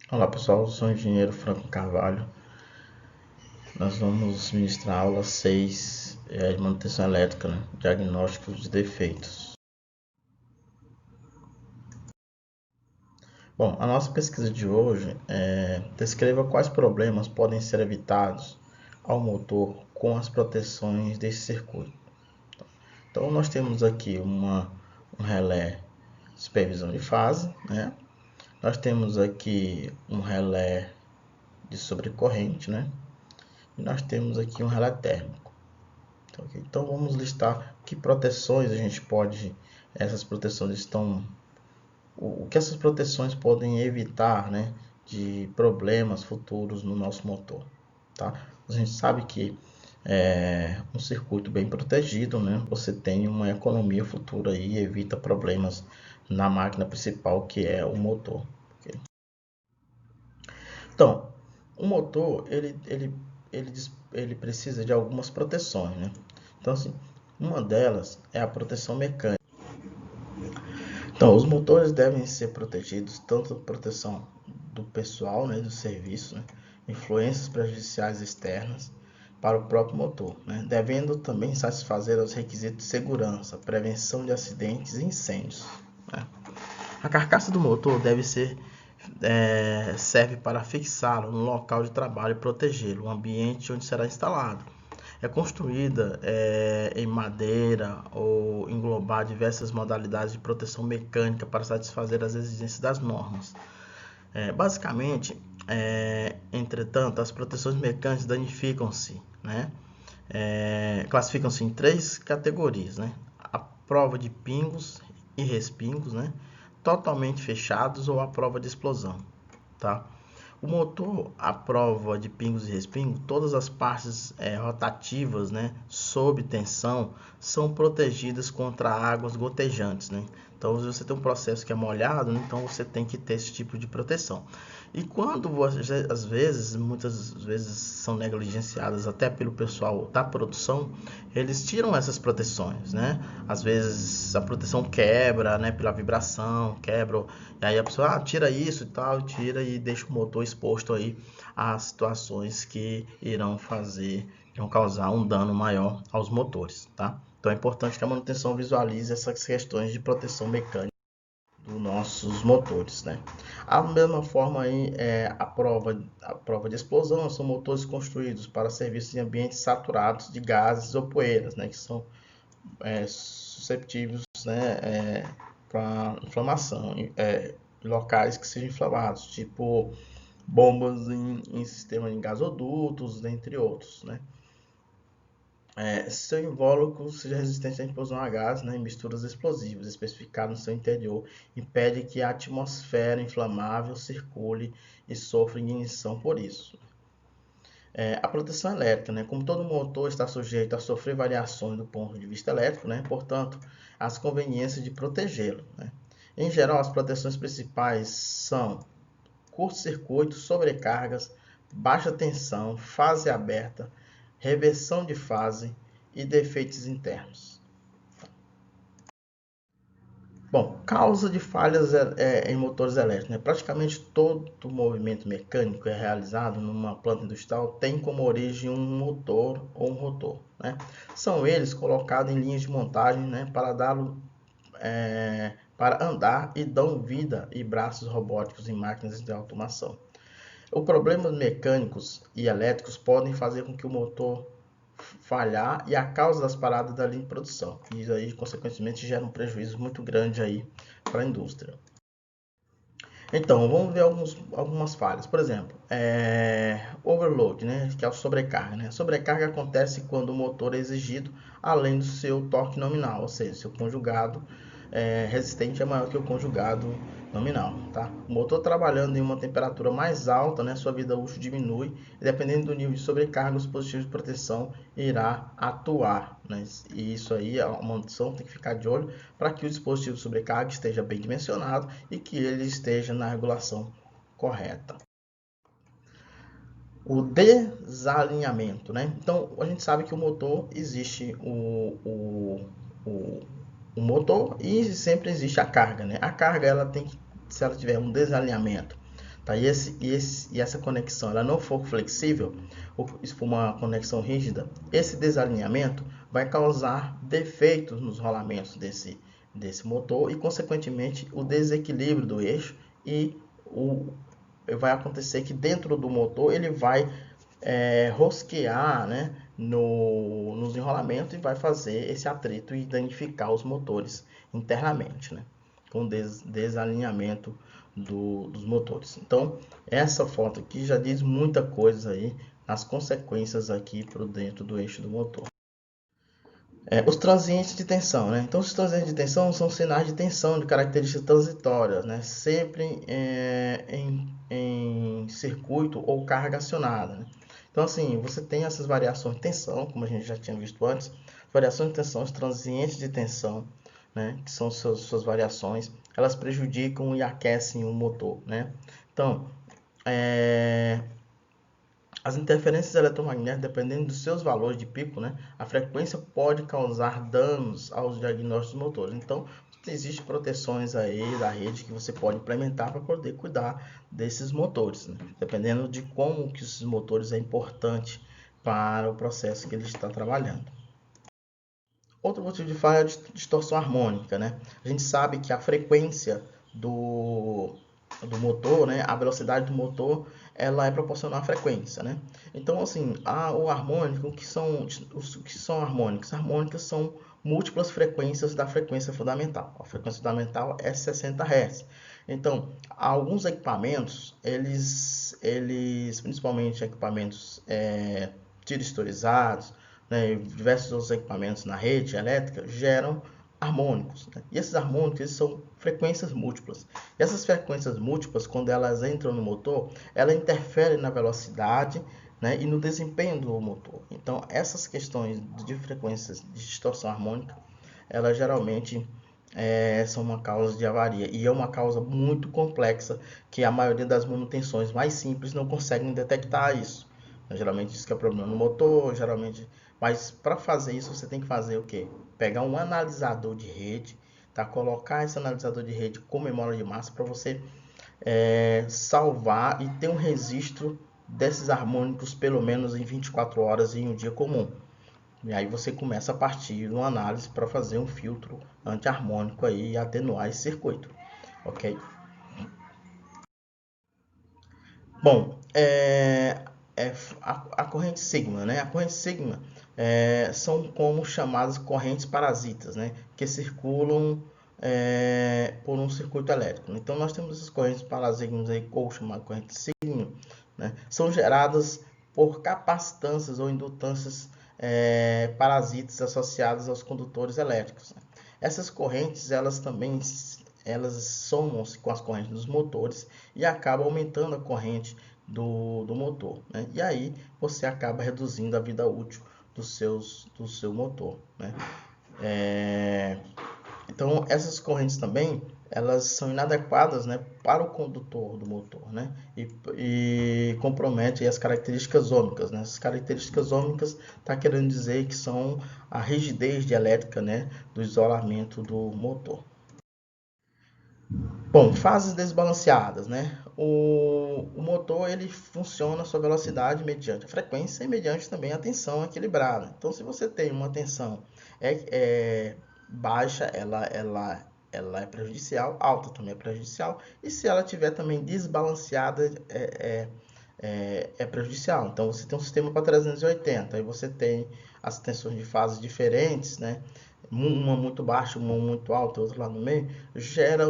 Olá pessoal, eu sou o engenheiro Franco Carvalho. Nós vamos ministrar a aula 6 de manutenção elétrica, né? Diagnóstico de defeitos. Bom, a nossa pesquisa de hoje descreva quais problemas podem ser evitados ao motor com as proteções desse circuito. Então nós temos aqui um relé de supervisão de fase, né? Nós temos aqui um relé de sobrecorrente, né? E nós temos aqui um relé térmico. Então vamos listar que proteções a gente pode, essas proteções estão, o que essas proteções podem evitar, né, de problemas futuros no nosso motor, tá? A gente sabe que um circuito bem protegido, né, você tem uma economia futura e evita problemas na máquina principal, que é o motor. Okay? Então, o motor ele precisa de algumas proteções, né? Então, assim, uma delas é a proteção mecânica. Então, os motores devem ser protegidos, tanto a proteção do pessoal, né, do serviço, né, influências prejudiciais externas para o próprio motor, né, devendo também satisfazer os requisitos de segurança, prevenção de acidentes e incêndios. Né. A carcaça do motor serve para fixá-lo no local de trabalho e protegê-lo, o ambiente onde será instalado. É construída em madeira ou englobar diversas modalidades de proteção mecânica para satisfazer as exigências das normas. Basicamente, entretanto, as proteções mecânicas danificam-se, né? Classificam-se em 3 categorias, né? A prova de pingos e respingos, né? Totalmente fechados ou a prova de explosão, tá? O motor, à prova de pingos e respingos, todas as partes rotativas, né, sob tensão, são protegidas contra águas gotejantes, né? Então, se você tem um processo que é molhado, né, então você tem que ter esse tipo de proteção. E quando você, às vezes, muitas vezes são negligenciadas até pelo pessoal da produção, eles tiram essas proteções, né? Às vezes a proteção quebra, né, pela vibração, quebra, e aí a pessoa tira isso e tal, tira e deixa o motor exposto aí a situações que irão causar um dano maior aos motores, tá? Então é importante que a manutenção visualize essas questões de proteção mecânica dos nossos motores, né? A mesma forma aí a prova de explosão são motores construídos para serviços em ambientes saturados de gases ou poeiras, né, que são susceptíveis, né, para inflamação, locais que sejam inflamados, tipo bombas em sistema de gasodutos, entre outros, né? Seu invólucro seja resistente à explosão a gás, né, em misturas explosivas, especificado no seu interior, impede que a atmosfera inflamável circule e sofra ignição por isso. A proteção elétrica, né, como todo motor está sujeito a sofrer variações do ponto de vista elétrico, né, portanto, as conveniências de protegê-lo. Né. Em geral, as proteções principais são curto-circuito, sobrecargas, baixa tensão, fase aberta, reversão de fase e defeitos internos. Bom, causa de falhas em motores elétricos. Né? Praticamente todo movimento mecânico realizado numa planta industrial tem como origem um motor ou um rotor. Né? São eles colocados em linhas de montagem, né, para andar e dão vida e braços robóticos em máquinas de automação. Os problemas mecânicos e elétricos podem fazer com que o motor falhar e a causa das paradas da linha de produção. E isso aí, consequentemente, gera um prejuízo muito grande aí para a indústria. Então, vamos ver algumas falhas. Por exemplo, overload, né, que é a sobrecarga. Né? A sobrecarga acontece quando o motor é exigido além do seu torque nominal, ou seja, seu conjugado resistente é maior que o conjugado nominal. Tá? O motor trabalhando em uma temperatura mais alta, né, sua vida útil diminui, e dependendo do nível de sobrecarga, os dispositivos de proteção irá atuar. Né? E isso aí, a manutenção tem que ficar de olho para que o dispositivo de sobrecarga esteja bem dimensionado e que ele esteja na regulação correta. O desalinhamento, né? Então, a gente sabe que o motor existe o motor e sempre existe a carga, né? A carga, ela tem que, se ela tiver um desalinhamento tá? E essa conexão ela não for flexível, ou se for uma conexão rígida, esse desalinhamento vai causar defeitos nos rolamentos desse motor e, consequentemente, o desequilíbrio do eixo e vai acontecer que dentro do motor ele vai rosquear, né, nos enrolamentos e vai fazer esse atrito e danificar os motores internamente, né, com desalinhamento dos motores. Então, essa foto aqui já diz muita coisa aí nas consequências aqui por dentro do eixo do motor. Os transientes de tensão, né? Então, os transientes de tensão são sinais de tensão de características transitórias, né? Sempre em circuito ou carga acionada, né? Então, assim, você tem essas variações de tensão, como a gente já tinha visto antes, variações de tensão, os transientes de tensão, né? Que são suas variações, elas prejudicam e aquecem o motor, né? Então, as interferências eletromagnéticas, dependendo dos seus valores de pico, né, a frequência pode causar danos aos diagnósticos motores. Então, existem proteções aí da rede que você pode implementar para poder cuidar desses motores, né, dependendo de como que esses motores é importante para o processo que ele está trabalhando. Outro motivo de falha é a distorção harmônica, né? A gente sabe que a frequência do motor, né, a velocidade do motor, ela é proporcional à frequência, né? Então, assim, o harmônico, o que são harmônicos? Harmônicas são múltiplas frequências da frequência fundamental. A frequência fundamental é 60 Hz. Então, alguns equipamentos, eles principalmente equipamentos tiristorizados, né, diversos outros equipamentos na rede elétrica, geram harmônicos, né? E esses harmônicos eles são frequências múltiplas. E essas frequências múltiplas, quando elas entram no motor, ela interfere na velocidade, né, e no desempenho do motor. Então, essas questões de frequências de distorção harmônica, elas geralmente são uma causa de avaria. E é uma causa muito complexa, que a maioria das manutenções mais simples não conseguem detectar isso. Geralmente isso que é problema no motor, geralmente. Mas para fazer isso você tem que fazer o quê? Pegar um analisador de rede, tá? Colocar esse analisador de rede com memória de massa para você salvar e ter um registro desses harmônicos pelo menos em 24 horas em um dia comum. E aí você começa a partir de uma análise para fazer um filtro anti-harmônico aí e atenuar esse circuito, ok? Bom, a corrente sigma, né? A corrente sigma são como chamadas correntes parasitas, né? Que circulam por um circuito elétrico. Então, nós temos essas correntes parasitas aí, ou chamadas correntes sigma, né? São geradas por capacitâncias ou indutâncias parasitas associadas aos condutores elétricos, né? Essas correntes, elas também somam-se com as correntes dos motores e acabam aumentando a corrente do motor, né? E aí você acaba reduzindo a vida útil do seu motor, né? Então, essas correntes também, elas são inadequadas, né, para o condutor do motor, né? E comprometem as características ômicas, né? As características ômicas está querendo dizer que são a rigidez dielétrica, né, do isolamento do motor. Bom, fases desbalanceadas, né? O motor ele funciona a sua velocidade mediante a frequência e mediante também a tensão equilibrada. Então, se você tem uma tensão baixa, ela é prejudicial, alta também é prejudicial, e se ela tiver também desbalanceada, é prejudicial. Então, você tem um sistema para 380, aí você tem as tensões de fases diferentes, né? Uma muito baixa, uma muito alta, outra lá no meio, gera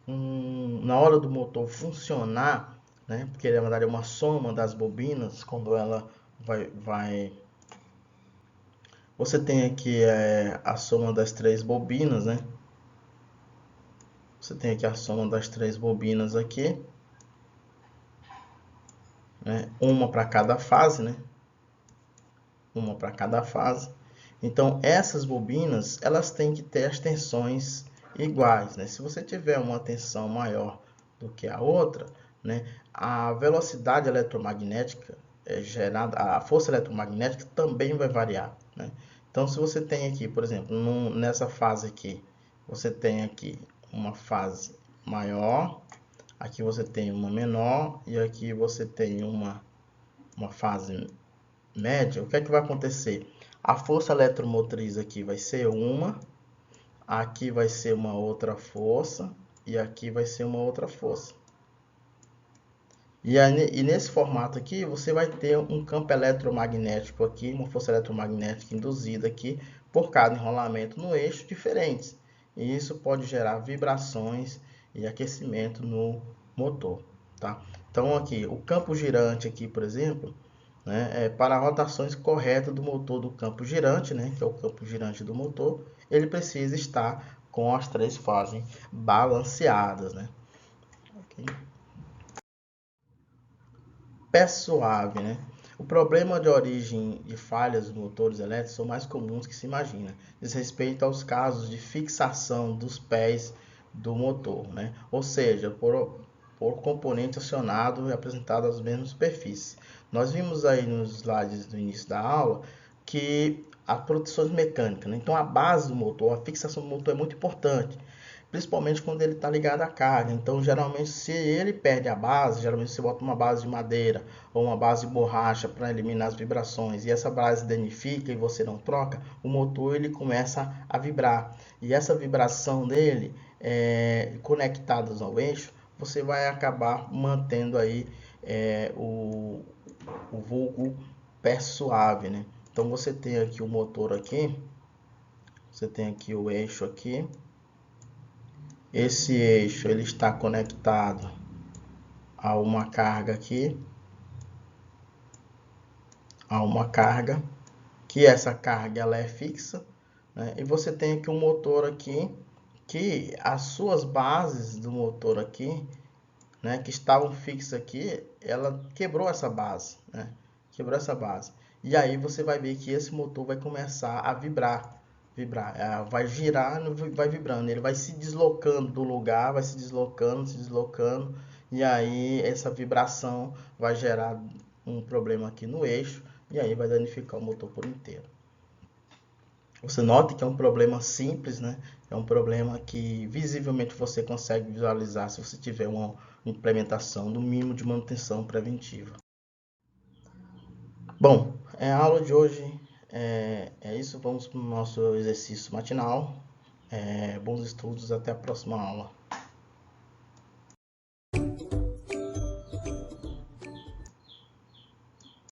na hora do motor funcionar, né? Porque na verdade é uma soma das bobinas, quando ela vai você tem aqui a soma das três bobinas, né? Você tem aqui a soma das três bobinas aqui, né? Uma para cada fase, né? Uma para cada fase. Então, essas bobinas, elas têm que ter as tensões iguais, né? Se você tiver uma tensão maior do que a outra, né, a velocidade eletromagnética gerada, a força eletromagnética também vai variar, né? Então, se você tem aqui, por exemplo, nessa fase aqui, você tem aqui uma fase maior, Aqui você tem uma menor e aqui você tem uma fase média. O que é que vai acontecer? A força eletromotriz aqui vai ser uma, aqui vai ser uma outra força e aqui vai ser uma outra força. E nesse formato aqui, você vai ter um campo eletromagnético aqui, uma força eletromagnética induzida aqui, por cada enrolamento no eixo diferentes. E isso pode gerar vibrações e aquecimento no motor, tá? Então aqui, o campo girante aqui, por exemplo, né, para rotações corretas do motor do campo girante, né, que é o campo girante do motor, ele precisa estar com as três fases balanceadas, né? Okay. Pé suave, né? O problema de origem de falhas dos motores elétricos são mais comuns que se imagina. Diz respeito aos casos de fixação dos pés do motor, né? Ou seja, por componente acionado e apresentado às mesmas superfícies. Nós vimos aí nos slides do início da aula que as proteções mecânicas, né? Então a base do motor, a fixação do motor é muito importante, principalmente quando ele está ligado à carga. Então, geralmente, se ele perde a base, geralmente você bota uma base de madeira ou uma base de borracha para eliminar as vibrações, e essa base danifica e você não troca, o motor ele começa a vibrar. E essa vibração dele, conectadas ao eixo, você vai acabar mantendo aí o vulgo pé suave, né? Então, você tem aqui o motor aqui, você tem aqui o eixo aqui. Esse eixo ele está conectado a uma carga aqui, que essa carga ela é fixa, né? E você tem aqui um motor aqui, que as suas bases do motor aqui, né, que estavam fixas aqui, ela quebrou essa base, né? Quebrou essa base. E aí você vai ver que esse motor vai começar a vibrar, vai girar, vai vibrando, ele vai se deslocando do lugar, vai se deslocando, e aí essa vibração vai gerar um problema aqui no eixo, e aí vai danificar o motor por inteiro. Você nota que é um problema simples, né? É um problema que visivelmente você consegue visualizar se você tiver uma implementação do mínimo de manutenção preventiva. Bom, a aula de hoje é isso. Vamos para o nosso exercício matinal. Bons estudos, até a próxima aula.